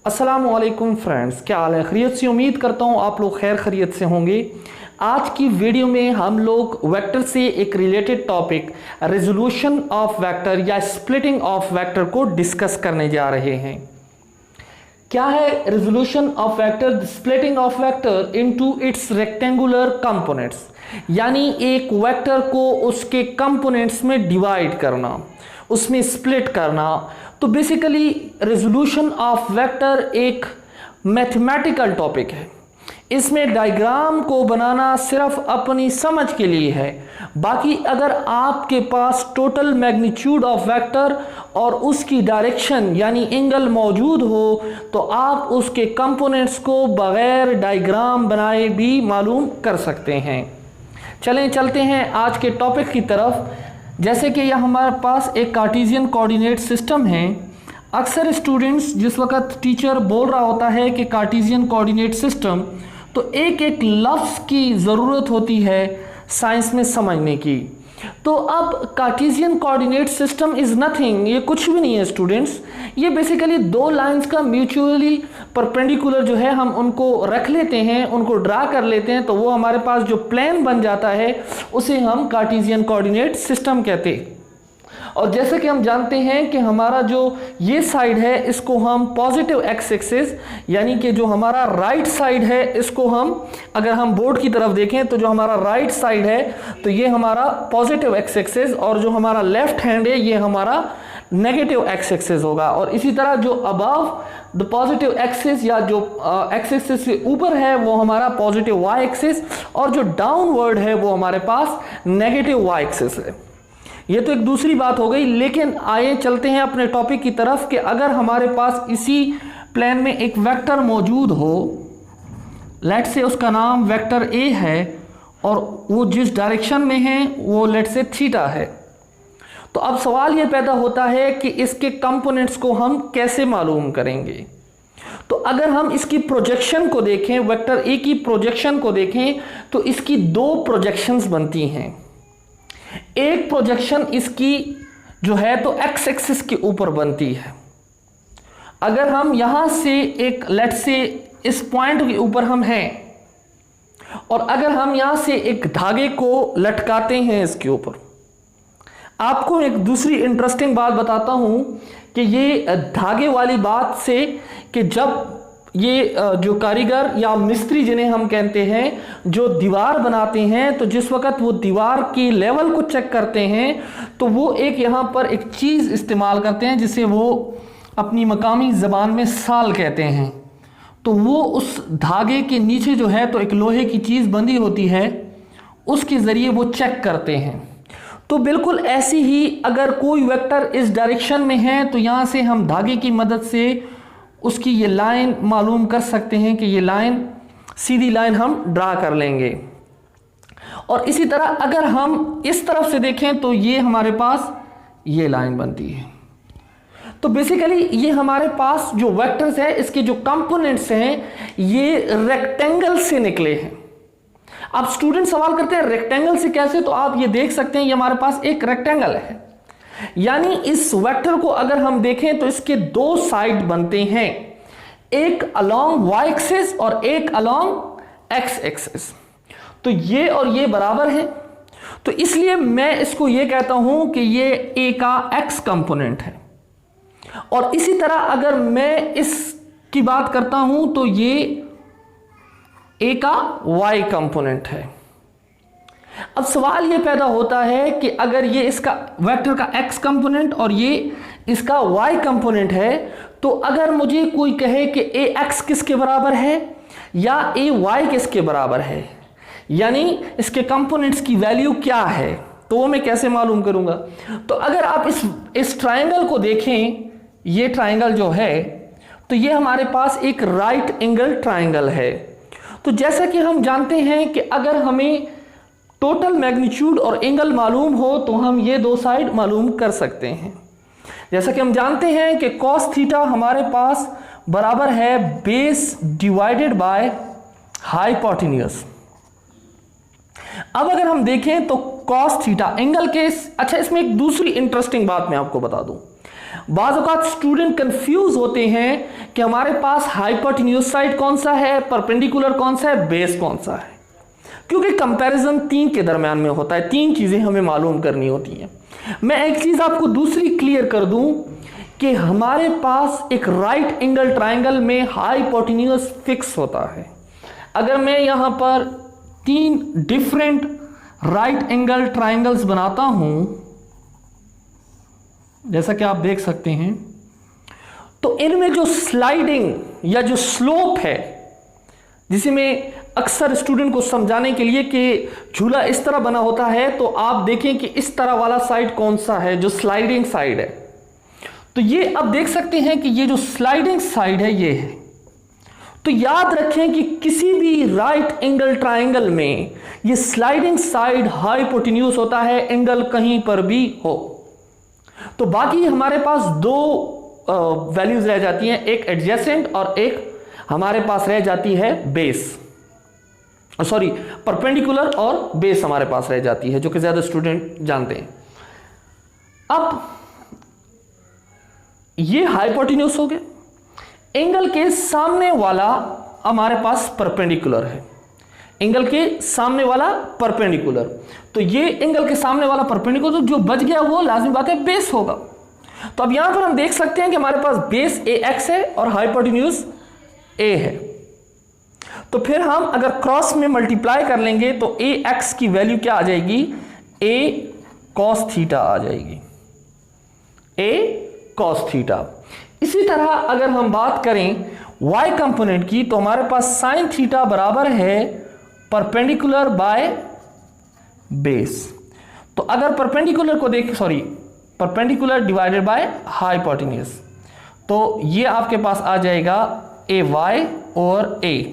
अस्सलामुअलैकुम फ्रेंड्स, क्या हाल है? खैरियत से? उम्मीद करता हूँ आप लोग खैर खैरियत से होंगे। आज की वीडियो में हम लोग वेक्टर से एक related topic resolution of vector या स्प्लिटिंग ऑफ वेक्टर को डिस्कस करने जा रहे हैं। क्या है resolution of vector? Splitting of vector into its rectangular components, यानी एक वेक्टर को उसके कंपोनेंट्स में डिवाइड करना, उसमें स्प्लिट करना। तो बेसिकली रेजोल्यूशन ऑफ वेक्टर एक मैथमेटिकल टॉपिक है। इसमें डायग्राम को बनाना सिर्फ अपनी समझ के लिए है। बाकी अगर आपके पास टोटल मैग्नीट्यूड ऑफ वेक्टर और उसकी डायरेक्शन यानी एंगल मौजूद हो तो आप उसके कंपोनेंट्स को बगैर डायग्राम बनाए भी मालूम कर सकते हैं। चलें चलते हैं आज के टॉपिक की तरफ। जैसे कि यह हमारे पास एक कार्टेशियन कोऑर्डिनेट सिस्टम है। अक्सर स्टूडेंट्स जिस वक्त टीचर बोल रहा होता है कि कार्टेशियन कोऑर्डिनेट सिस्टम, तो एक एक लफ्ज़ की ज़रूरत होती है साइंस में समझने की। तो अब Cartesian coordinate system is nothing, ये कुछ भी नहीं है स्टूडेंट्स। ये बेसिकली दो लाइंस का म्यूचुअली परपेंडिकुलर जो है हम उनको रख लेते हैं, उनको ड्रा कर लेते हैं, तो वो हमारे पास जो प्लेन बन जाता है उसे हम कार्टेशियन कोऑर्डिनेट सिस्टम कहते हैं। और जैसे कि हम जानते हैं कि हमारा जो ये साइड है इसको हम पॉजिटिव एक्स एक्सिस, यानी कि जो हमारा राइट साइड है इसको हम, अगर हम बोर्ड की तरफ देखें तो जो हमारा राइट साइड है तो ये हमारा पॉजिटिव एक्स एक्सिस, और जो हमारा लेफ्ट हैंड है ये हमारा नेगेटिव एक्स एक्सिस होगा। और इसी तरह जो अबव द पॉजिटिव एक्सिस या जो एक्स एक्सिस से ऊपर है वो हमारा पॉजिटिव वाई एक्सिस, और जो डाउनवर्ड है वो हमारे पास नेगेटिव वाई एक्सिस है। ये तो एक दूसरी बात हो गई। लेकिन आइए चलते हैं अपने टॉपिक की तरफ कि अगर हमारे पास इसी प्लेन में एक वेक्टर मौजूद हो, लेट से उसका नाम वेक्टर ए है और वो जिस डायरेक्शन में है वो लेट से थीटा है, तो अब सवाल ये पैदा होता है कि इसके कंपोनेंट्स को हम कैसे मालूम करेंगे। तो अगर हम इसकी प्रोजेक्शन को देखें, वेक्टर ए की प्रोजेक्शन को देखें, तो इसकी दो प्रोजेक्शंस बनती हैं। एक प्रोजेक्शन इसकी जो है तो एक्स एक्सिस के ऊपर बनती है। अगर हम यहां से एक लेट से इस पॉइंट के ऊपर हम हैं और अगर हम यहां से एक धागे को लटकाते हैं इसके ऊपर, आपको एक दूसरी इंटरेस्टिंग बात बताता हूं कि ये धागे वाली बात से कि जब ये जो कारीगर या मिस्त्री जिन्हें हम कहते हैं जो दीवार बनाते हैं, तो जिस वक्त वो दीवार की लेवल को चेक करते हैं तो वो एक यहाँ पर एक चीज़ इस्तेमाल करते हैं जिसे वो अपनी मकामी ज़बान में साल कहते हैं। तो वो उस धागे के नीचे जो है तो एक लोहे की चीज़ बंधी होती है, उसके ज़रिए वो चेक करते हैं। तो बिल्कुल ऐसी ही अगर कोई वेक्टर इस डायरेक्शन में है तो यहाँ से हम धागे की मदद से उसकी ये लाइन मालूम कर सकते हैं कि ये लाइन सीधी लाइन हम ड्रा कर लेंगे। और इसी तरह अगर हम इस तरफ से देखें तो ये हमारे पास ये लाइन बनती है। तो बेसिकली ये हमारे पास जो वेक्टर्स है इसके जो कंपोनेंट्स हैं ये रेक्टेंगल से निकले हैं। अब स्टूडेंट सवाल करते हैं रेक्टेंगल से कैसे? तो आप ये देख सकते हैं ये हमारे पास एक रेक्टेंगल है, यानी इस वेक्टर को अगर हम देखें तो इसके दो साइड बनते हैं, एक अलोंग वाई एक्सिस और एक अलोंग एक्स एक्सिस। तो ये और ये बराबर है, तो इसलिए मैं इसको ये कहता हूं कि ये ए का एक्स कंपोनेंट है। और इसी तरह अगर मैं इसकी बात करता हूं तो ये ए का वाई कंपोनेंट है। अब सवाल ये पैदा होता है कि अगर ये इसका वेक्टर का x कंपोनेंट और ये इसका y कंपोनेंट है, तो अगर मुझे कोई कहे कि ए एक्स किसके बराबर है या ए वाई किसके बराबर है, यानी इसके कंपोनेंट्स की वैल्यू क्या है, तो वो मैं कैसे मालूम करूंगा? तो अगर आप इस ट्रायंगल को देखें, ये ट्रायंगल जो है तो ये हमारे पास एक राइट एंगल ट्रायंगल है। तो जैसा कि हम जानते हैं कि अगर हमें टोटल मैग्नीट्यूड और एंगल मालूम हो तो हम ये दो साइड मालूम कर सकते हैं। जैसा कि हम जानते हैं कि कॉस थीटा हमारे पास बराबर है बेस डिवाइडेड बाय हाइपोटेन्यूज। अब अगर हम देखें तो कॉस थीटा एंगल के अच्छा इसमें एक दूसरी इंटरेस्टिंग बात मैं आपको बता दूं। बाज़ औक़ात स्टूडेंट कंफ्यूज होते हैं कि हमारे पास हाइपोटेन्यूज साइड कौन सा है, परपेंडिकुलर कौन सा है, बेस कौन सा है, क्योंकि कंपैरिजन 3 के दरमियान में होता है, 3 चीज़ें हमें मालूम करनी होती हैं। मैं एक चीज़ आपको दूसरी क्लियर कर दूं कि हमारे पास एक राइट एंगल ट्राइंगल में हाइपोटेन्यूज फिक्स होता है। अगर मैं यहाँ पर 3 डिफरेंट राइट एंगल ट्राइंगल्स बनाता हूं, जैसा कि आप देख सकते हैं, तो इनमें जो स्लाइडिंग या जो स्लोप है, जिसे मैं अक्सर स्टूडेंट को समझाने के लिए कि झूला इस तरह बना होता है, तो आप देखें कि इस तरह वाला साइड कौन सा है, जो स्लाइडिंग साइड है। तो ये आप देख सकते हैं कि ये जो स्लाइडिंग साइड है ये है। तो याद रखें कि किसी भी राइट एंगल ट्राइंगल में ये स्लाइडिंग साइड हाइपोटेन्यूज होता है, एंगल कहीं पर भी हो। तो बाकी हमारे पास 2 वैल्यूज रह जाती हैं, एक एडजेसेंट और एक हमारे पास रह जाती है बेस, सॉरी परपेंडिकुलर और बेस हमारे पास रह जाती है, जो कि ज्यादा स्टूडेंट जानते हैं। अब ये हाइपोटेन्यूज हो गए, एंगल के सामने वाला हमारे पास परपेंडिकुलर है, एंगल के सामने वाला परपेंडिकुलर, तो ये एंगल के सामने वाला परपेंडिकुलर जो बच गया वो लाजमी बात है बेस होगा। तो अब यहां पर हम देख सकते हैं कि हमारे पास बेस AX है और हाइपोटेन्यूज A है। तो फिर हम अगर क्रॉस में मल्टीप्लाई कर लेंगे तो AX की वैल्यू क्या आ जाएगी, A cos थीटा आ जाएगी, A cos थीटा। इसी तरह अगर हम बात करें y कंपोनेंट की, तो हमारे पास साइन थीटा बराबर है परपेंडिकुलर बाय बेस। तो अगर परपेंडिकुलर को देख, sorry perpendicular divided by hypotenuse, तो ये आपके पास आ जाएगा AY और A।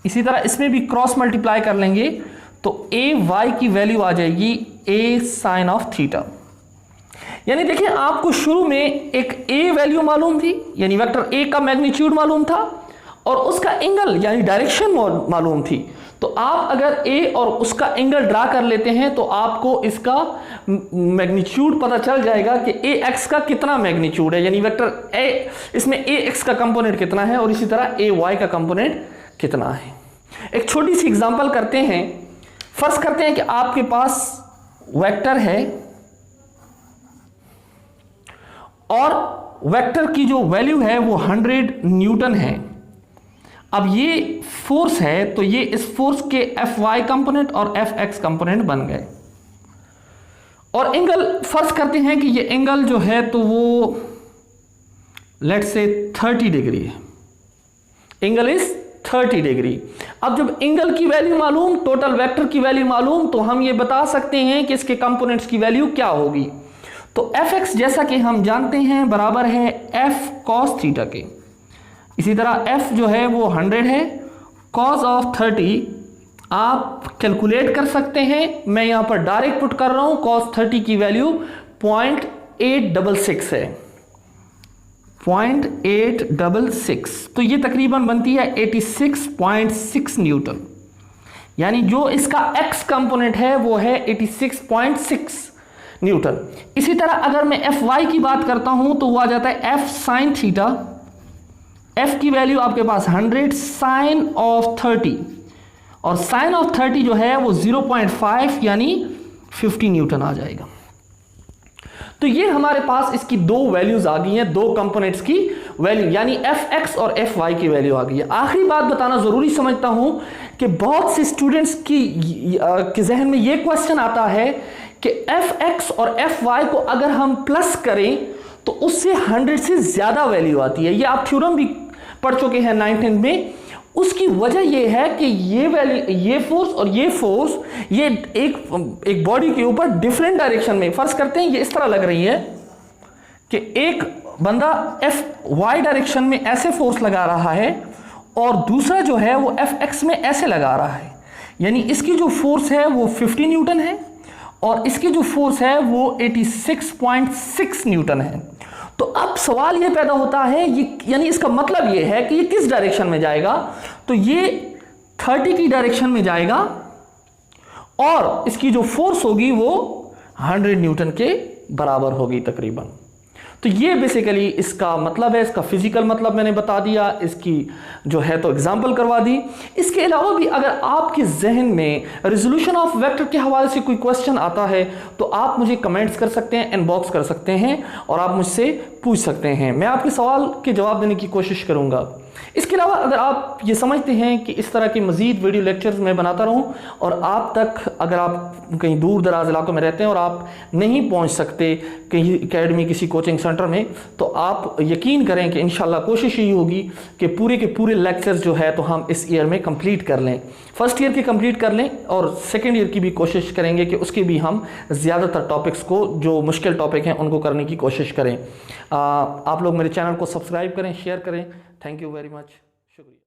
इसी तरह इसमें भी क्रॉस मल्टीप्लाई कर लेंगे तो AY की वैल्यू आ जाएगी A साइन ऑफ थीटा। यानी देखिए आपको शुरू में एक A वैल्यू मालूम थी, यानी वेक्टर A का मैग्नीट्यूड मालूम था और उसका एंगल यानी डायरेक्शन मालूम थी। तो आप अगर A और उसका एंगल ड्रा कर लेते हैं तो आपको इसका मैग्नीट्यूड पता चल जाएगा कि AX का कितना मैग्नीट्यूड है, यानी वेक्टर A इसमें AX का कंपोनेंट कितना है और इसी तरह AY का कंपोनेंट कितना है। एक छोटी सी एग्जांपल करते हैं। फर्ज करते हैं कि आपके पास वेक्टर है और वेक्टर की जो वैल्यू है वो 100 न्यूटन है। अब ये फोर्स है तो ये इस फोर्स के Fy कंपोनेंट और Fx कंपोनेंट बन गए। और एंगल फर्ज करते हैं कि ये एंगल जो है तो वो लेट्स से 30 डिग्री है, एंगल इज 30 डिग्री। अब जब एंगल की वैल्यू मालूम, टोटल वेक्टर की वैल्यू मालूम, तो हम ये बता सकते हैं कि इसके कंपोनेंट्स की वैल्यू क्या होगी। तो Fx जैसा कि हम जानते हैं बराबर है F cos थीटा के। इसी तरह F जो है वो 100 है, cos ऑफ 30 आप कैलकुलेट कर सकते हैं, मैं यहां पर डायरेक्ट पुट कर रहा हूं। cos 30 की वैल्यू 0.866 है, 0.866, तो ये तकरीबन बनती है 86.6 न्यूटन, यानी जो इसका x कंपोनेंट है वो है 86.6 न्यूटन। इसी तरह अगर मैं Fy की बात करता हूं तो वो आ जाता है F साइन थीटा। F की वैल्यू आपके पास 100 साइन ऑफ 30 और साइन ऑफ 30 जो है वो 0.5 यानी 50 न्यूटन आ जाएगा। तो ये हमारे पास इसकी 2 वैल्यूज आ गई हैं, 2 कंपोनेंट्स की वैल्यू यानी Fx और Fy की वैल्यू आ गई है। आखिरी बात बताना जरूरी समझता हूं कि बहुत से स्टूडेंट्स के जहन में ये क्वेश्चन आता है कि Fx और Fy को अगर हम प्लस करें तो उससे 100 से ज्यादा वैल्यू आती है। ये आप थ्योरम भी पढ़ चुके हैं 9th में। उसकी वजह यह है कि ये वैल्यू, ये फोर्स और ये फोर्स, ये एक बॉडी के ऊपर डिफरेंट डायरेक्शन में, फर्ज करते हैं ये इस तरह लग रही है कि एक बंदा Fy डायरेक्शन में ऐसे फोर्स लगा रहा है और दूसरा जो है वो Fx में ऐसे लगा रहा है, यानी इसकी जो फोर्स है वो 50 न्यूटन है और इसकी जो फोर्स है वो 86.6 न्यूटन है। तो अब सवाल ये पैदा होता है, ये यानी इसका मतलब ये है कि ये किस डायरेक्शन में जाएगा। तो ये 30 की डायरेक्शन में जाएगा और इसकी जो फोर्स होगी वो 100 न्यूटन के बराबर होगी तकरीबन। तो ये बेसिकली इसका मतलब है, इसका फिजिकल मतलब मैंने बता दिया, इसकी जो है तो एग्जांपल करवा दी। इसके अलावा भी अगर आपके जहन में रेजोल्यूशन ऑफ वेक्टर के हवाले से कोई क्वेश्चन आता है तो आप मुझे कमेंट्स कर सकते हैं, इनबॉक्स कर सकते हैं और आप मुझसे पूछ सकते हैं। मैं आपके सवाल के जवाब देने की कोशिश करूंगा। इसके अलावा अगर आप ये समझते हैं कि इस तरह के मज़ीद वीडियो लेक्चर्स मैं बनाता रहूं और आप तक, अगर आप कहीं दूर दराज इलाकों में रहते हैं और आप नहीं पहुंच सकते कहीं एकेडमी किसी कोचिंग सेंटर में, तो आप यकीन करें कि इंशाल्लाह कोशिश यही होगी कि पूरे के पूरे लेक्चर्स जो है तो हम इस ईयर में कंप्लीट कर लें, फर्स्ट ईयर के कंप्लीट कर लें और सेकेंड ईयर की भी कोशिश करेंगे कि उसके भी हम ज़्यादातर टॉपिक्स को, जो मुश्किल टॉपिक हैं उनको करने की कोशिश करें। आप लोग मेरे चैनल को सब्सक्राइब करें, शेयर करें। Thank you very much. शुक्रिया।